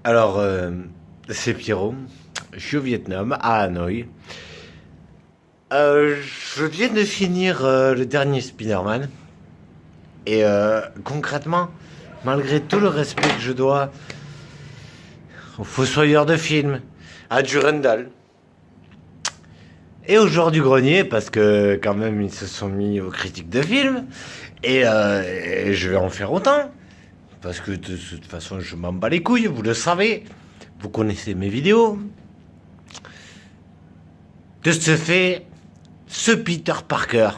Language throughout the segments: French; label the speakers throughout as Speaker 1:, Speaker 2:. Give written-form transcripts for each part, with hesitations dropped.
Speaker 1: Alors, c'est Pierrot. Je suis au Vietnam, à Hanoï. Je viens de finir le dernier Spider-Man. Et concrètement, malgré tout le respect que je dois aux fossoyeurs de films, à Durandal, et aux joueurs du grenier, parce que quand même ils se sont mis aux critiques de films, et je vais en faire autant. Parce que de toute façon, je m'en bats les couilles, vous le savez. Vous connaissez mes vidéos. De ce fait, ce Peter Parker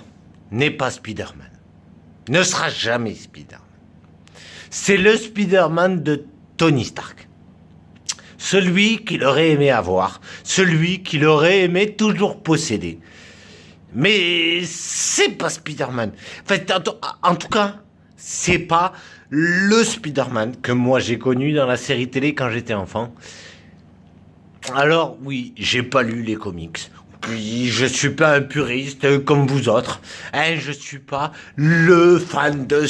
Speaker 1: n'est pas Spider-Man. Ne sera jamais Spider-Man. C'est le Spider-Man de Tony Stark. Celui qu'il aurait aimé avoir. Celui qu'il aurait aimé toujours posséder. Mais c'est pas Spider-Man. En tout cas, c'est pas le Spider-Man que moi j'ai connu dans la série télé quand j'étais enfant. Alors oui, j'ai pas lu les comics. Oui, je suis pas un puriste comme vous autres. Hein, je suis pas le fan de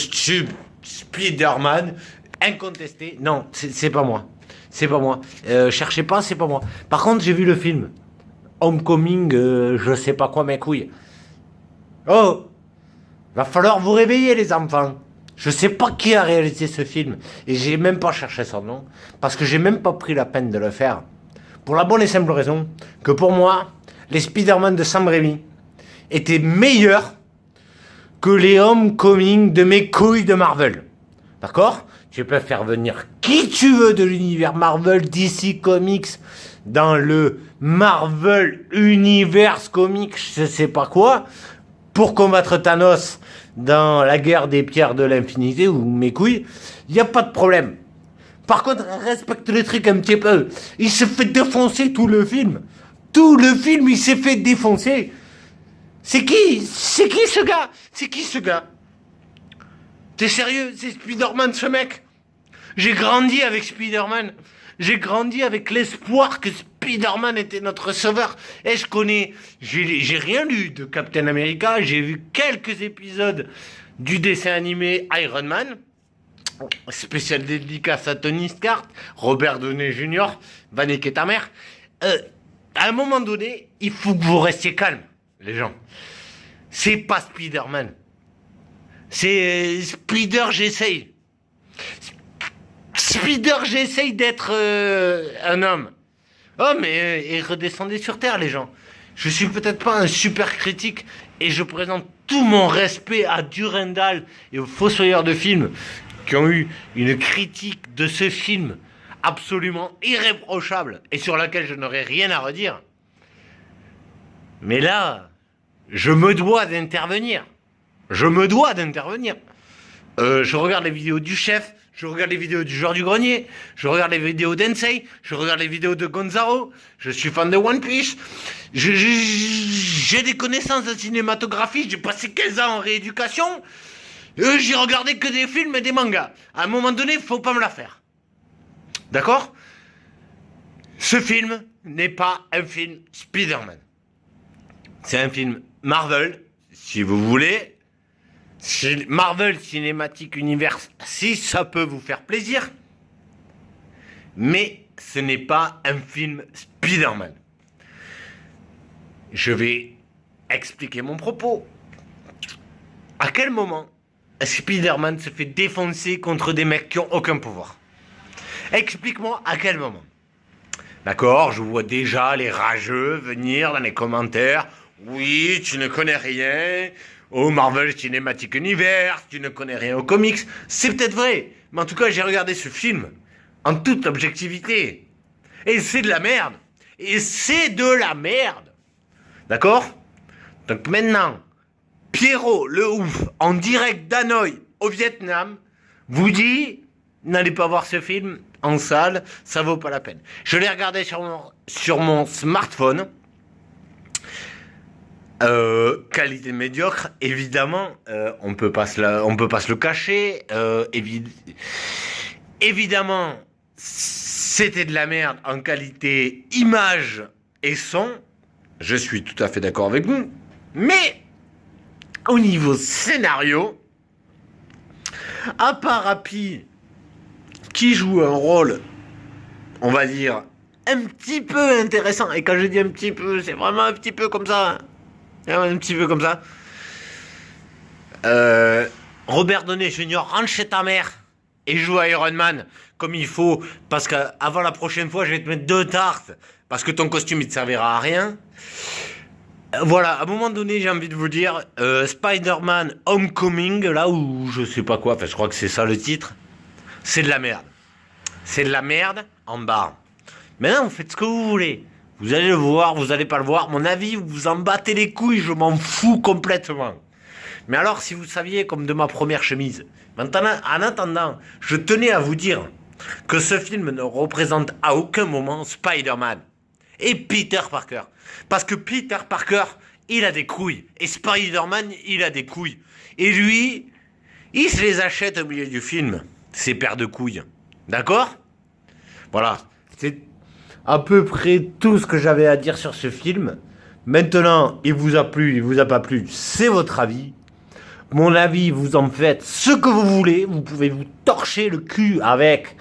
Speaker 1: Spider-Man incontesté. Non, c'est pas moi. C'est pas moi. Cherchez pas, c'est pas moi. Par contre, j'ai vu le film Homecoming, je sais pas quoi mes couilles. Oh, va falloir vous réveiller les enfants. Je sais pas qui a réalisé ce film et j'ai même pas cherché son nom parce que j'ai même pas pris la peine de le faire. Pour la bonne et simple raison que pour moi, les Spider-Man de Sam Raimi étaient meilleurs que les Homecoming de mes couilles de Marvel. D'accord ? Tu peux faire venir qui tu veux de l'univers Marvel, DC Comics, dans le Marvel Universe Comics, je sais pas quoi, pour combattre Thanos dans la guerre des pierres de l'infinité ou mes couilles, il n'y a pas de problème. Par contre, respecte le truc un petit peu. Il se fait défoncer tout le film. Tout le film, il s'est fait défoncer. C'est qui ce gars? C'est qui ce gars? T'es sérieux? C'est Spider-Man ce mec? J'ai grandi avec Spider-Man. J'ai grandi avec l'espoir que Spider-Man était notre sauveur. Et je connais... J'ai rien lu de Captain America. J'ai vu quelques épisodes du dessin animé Iron Man. Spécial dédicace à Tony Stark, Robert Downey Jr., va niquer ta mère. À un moment donné, il faut que vous restiez calmes, les gens. C'est pas Spider-Man. C'est Spider, j'essaye. Spider, j'essaye d'être un homme. Oh, mais et redescendez sur Terre, les gens. Je suis peut-être pas un super critique et je présente tout mon respect à Durandal et aux fossoyeurs de films qui ont eu une critique de ce film absolument irréprochable et sur laquelle je n'aurai rien à redire. Mais là, je me dois d'intervenir. Je me dois d'intervenir. Je regarde les vidéos du chef, je regarde les vidéos du joueur du grenier, je regarde les vidéos d'Ensei, je regarde les vidéos de Gonzalo, je suis fan de One Piece, j'ai des connaissances de cinématographie, j'ai passé 15 ans en rééducation, j'ai regardé que des films et des mangas. À un moment donné, faut pas me la faire. D'accord ? Ce film n'est pas un film Spider-Man. C'est un film Marvel, si vous voulez. Marvel Cinematic Universe, si ça peut vous faire plaisir. Mais ce n'est pas un film Spider-Man. Je vais expliquer mon propos. À quel moment Spider-Man se fait défoncer contre des mecs qui ont aucun pouvoir? Explique-moi à quel moment. D'accord, je vois déjà les rageux venir dans les commentaires. Oui, tu ne connais rien au Marvel Cinematic Universe, tu ne connais rien aux comics. C'est peut-être vrai, mais en tout cas, j'ai regardé ce film en toute objectivité. Et c'est de la merde. Et c'est de la merde. D'accord? Donc maintenant, Pierrot, le ouf, en direct d'Hanoï, au Vietnam, vous dit, n'allez pas voir ce film en salle, ça vaut pas la peine. Je l'ai regardé sur mon smartphone. Qualité médiocre, évidemment, on peut pas se le cacher. Évidemment, c'était de la merde en qualité image et son. Je suis tout à fait d'accord avec vous. Mais au niveau scénario, à part Happy qui joue un rôle on va dire, un petit peu intéressant. Et quand je dis un petit peu, c'est vraiment un petit peu comme ça. Un petit peu comme ça. Robert Downey Jr. rentre chez ta mère et joue à Iron Man comme il faut. Parce qu'avant la prochaine fois, je vais te mettre 2 tartes. Parce que ton costume, il te servira à rien. Voilà, à un moment donné, j'ai envie de vous dire, Spider-Man Homecoming, là où je sais pas quoi, enfin je crois que c'est ça le titre, c'est de la merde. C'est de la merde en barre. Maintenant, vous faites ce que vous voulez. Vous allez le voir, vous allez pas le voir. Mon avis, vous vous en battez les couilles, je m'en fous complètement. Mais alors, si vous saviez, comme de ma première chemise, maintenant, en attendant, je tenais à vous dire que ce film ne représente à aucun moment Spider-Man et Peter Parker. Parce que Peter Parker, il a des couilles. Et Spider-Man, il a des couilles. Et lui, il se les achète au milieu du film, ces paires de couilles. D'accord ? Voilà. C'est à peu près tout ce que j'avais à dire sur ce film. Maintenant, il vous a plu, il vous a pas plu, c'est votre avis. Mon avis, vous en faites ce que vous voulez. Vous pouvez vous torcher le cul avec.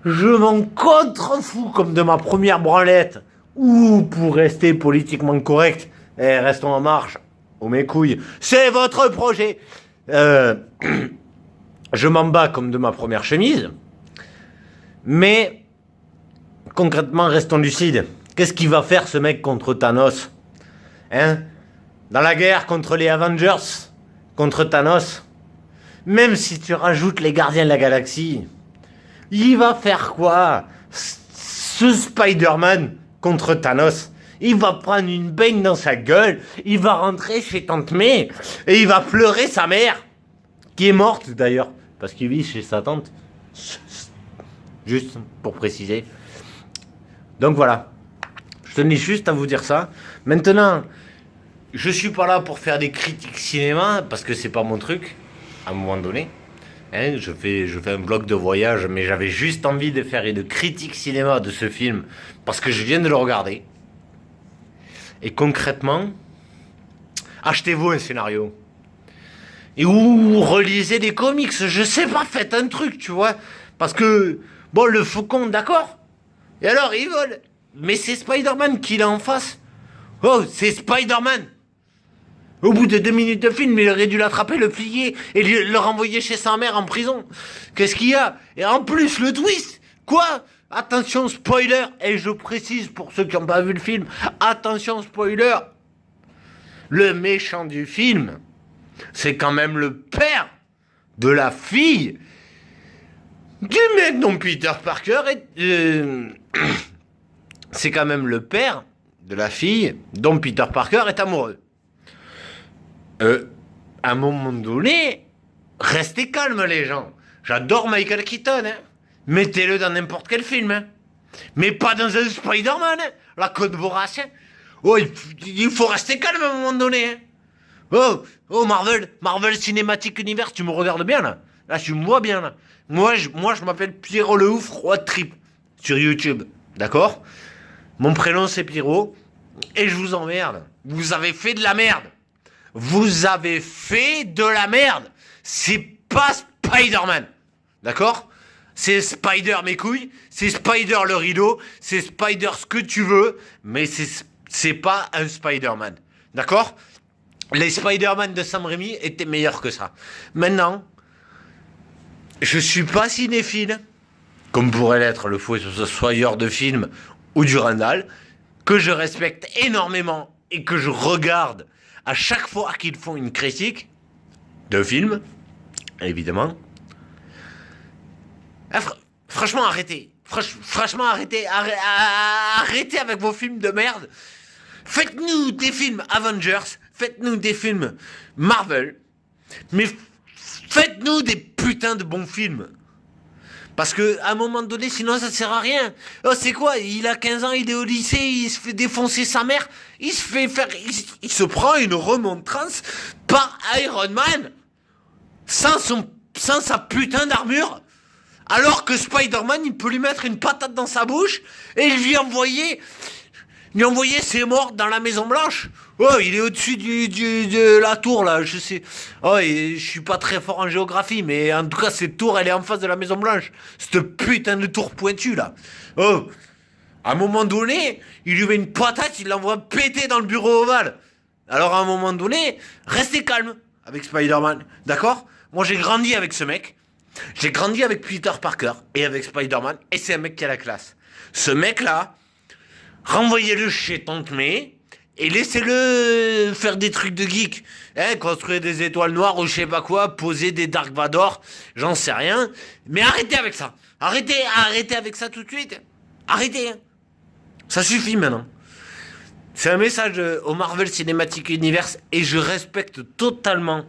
Speaker 1: Je m'en contrefous comme de ma première branlette. Ou pour rester politiquement correct, restons en marche. Oh mes couilles, c'est votre projet. Je m'en bats comme de ma première chemise. Mais concrètement, restons lucides. Qu'est-ce qu'il va faire ce mec contre Thanos ? Hein ? Dans la guerre contre les Avengers, contre Thanos, même si tu rajoutes les Gardiens de la Galaxie, il va faire quoi ? Ce Spider-Man contre Thanos, il va prendre une baigne dans sa gueule, il va rentrer chez Tante May et il va pleurer sa mère, qui est morte d'ailleurs, parce qu'il vit chez sa tante. Juste pour préciser. Donc voilà, je tenais juste à vous dire ça. Maintenant, je suis pas là pour faire des critiques cinéma, parce que c'est pas mon truc, à un moment donné. Hein, je fais un vlog de voyage, mais j'avais juste envie de faire une critique cinéma de ce film, parce que je viens de le regarder. Et concrètement, achetez-vous un scénario. Et ou relisez des comics, je sais pas, faites un truc, tu vois. Parce que, bon, le faucon, d'accord. Et alors, il vole. Mais c'est Spider-Man qui l'a en face. Oh, c'est Spider-Man. Au bout de 2 minutes de film, il aurait dû l'attraper, le plier et le renvoyer chez sa mère en prison. Qu'est-ce qu'il y a ? Et en plus, le twist. Quoi ? Attention, spoiler. Et je précise pour ceux qui n'ont pas vu le film. Attention, spoiler. Le méchant du film, c'est quand même le père de la fille du mec dont Peter Parker est... c'est quand même le père de la fille dont Peter Parker est amoureux. À un moment donné, restez calmes les gens. J'adore Michael Keaton, hein. Mettez-le dans n'importe quel film, hein. Mais pas dans un Spider-Man, hein. La Côte Vorace, hein. Oh, il faut rester calme à un moment donné, hein. Oh, Marvel Cinematic Universe, tu me regardes bien, là. Là, tu me vois bien, là. Moi, je m'appelle Pierrot le Ouf, roi de trip, sur YouTube, d'accord ? Mon prénom, c'est Pierrot, et je vous emmerde. Vous avez fait de la merde. Vous avez fait de la merde. C'est pas Spider-Man. D'accord ? C'est Spider mes couilles, c'est Spider le rideau, c'est Spider ce que tu veux, mais c'est pas un Spider-Man. D'accord ? Les Spider-Man de Sam Raimi étaient meilleurs que ça. Maintenant, je suis pas cinéphile, comme pourrait l'être le fossoyeur de films ou du Randall, que je respecte énormément et que je regarde à chaque fois qu'ils font une critique de film, évidemment. Franchement, arrêtez. Franchement, arrêtez. Arrêtez avec vos films de merde. Faites-nous des films Avengers. Faites-nous des films Marvel. Mais faites-nous des putains de bons films. Parce que à un moment donné, sinon ça sert à rien. Oh, c'est quoi ? Il a 15 ans, il est au lycée, il se fait défoncer sa mère, il se prend une remontrance par Iron Man sans sa putain d'armure. Alors que Spider-Man, il peut lui mettre une patate dans sa bouche et lui envoyer Lui envoyer ses morts dans la Maison Blanche. Oh, il est au-dessus de la tour, là, je sais. Oh, et je suis pas très fort en géographie, mais en tout cas, cette tour, elle est en face de la Maison Blanche. Cette putain de tour pointue, là. Oh, à un moment donné, il lui met une patate, il l'envoie péter dans le bureau ovale. Alors, à un moment donné, restez calme avec Spider-Man, d'accord? Moi, j'ai grandi avec ce mec. J'ai grandi avec Peter Parker et avec Spider-Man, et c'est un mec qui a la classe. Ce mec-là, renvoyez-le chez Tante May et laissez-le faire des trucs de geek. Hein, construire des étoiles noires ou je sais pas quoi, poser des Dark Vador, j'en sais rien. Mais arrêtez avec ça. Arrêtez avec ça tout de suite. Arrêtez. Ça suffit maintenant. C'est un message au Marvel Cinematic Universe et je respecte totalement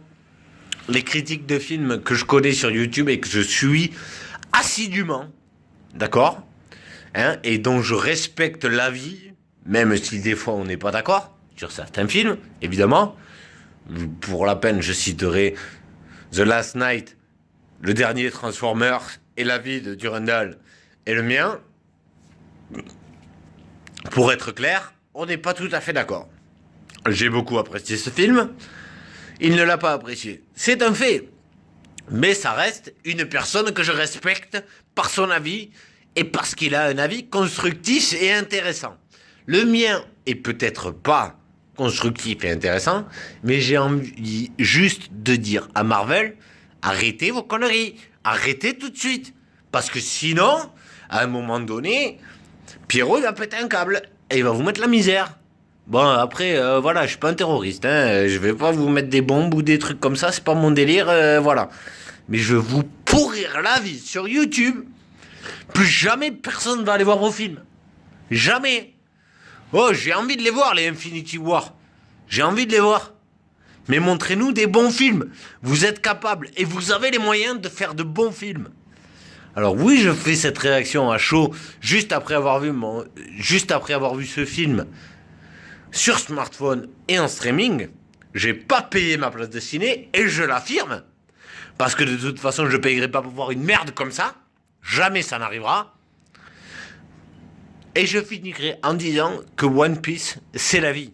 Speaker 1: les critiques de films que je connais sur YouTube et que je suis assidûment. D'accord ? Hein, et dont je respecte l'avis, même si des fois on n'est pas d'accord sur certains films, évidemment. Pour la peine, je citerai The Last Night, le dernier Transformers, et l'avis de Durandal et le mien. Pour être clair, on n'est pas tout à fait d'accord. J'ai beaucoup apprécié ce film, il ne l'a pas apprécié. C'est un fait. Mais ça reste une personne que je respecte par son avis et parce qu'il a un avis constructif et intéressant. Le mien est peut-être pas constructif et intéressant, mais j'ai envie juste de dire à Marvel, arrêtez vos conneries, arrêtez tout de suite. Parce que sinon, à un moment donné, Pierrot il va péter un câble et il va vous mettre la misère. Bon, après, voilà, je suis pas un terroriste, hein, je vais pas vous mettre des bombes ou des trucs comme ça, c'est pas mon délire, voilà. Mais je vais vous pourrir la vie sur YouTube. Plus jamais personne va aller voir vos films. Jamais. Oh, j'ai envie de les voir, les Infinity War. J'ai envie de les voir. Mais montrez-nous des bons films. Vous êtes capables et vous avez les moyens de faire de bons films. Alors oui, je fais cette réaction à chaud juste après avoir vu ce film sur smartphone et en streaming. J'ai pas payé ma place de ciné et je l'affirme. Parce que de toute façon, je payerai pas pour voir une merde comme ça. Jamais ça n'arrivera. Et je finirai en disant que One Piece, c'est la vie.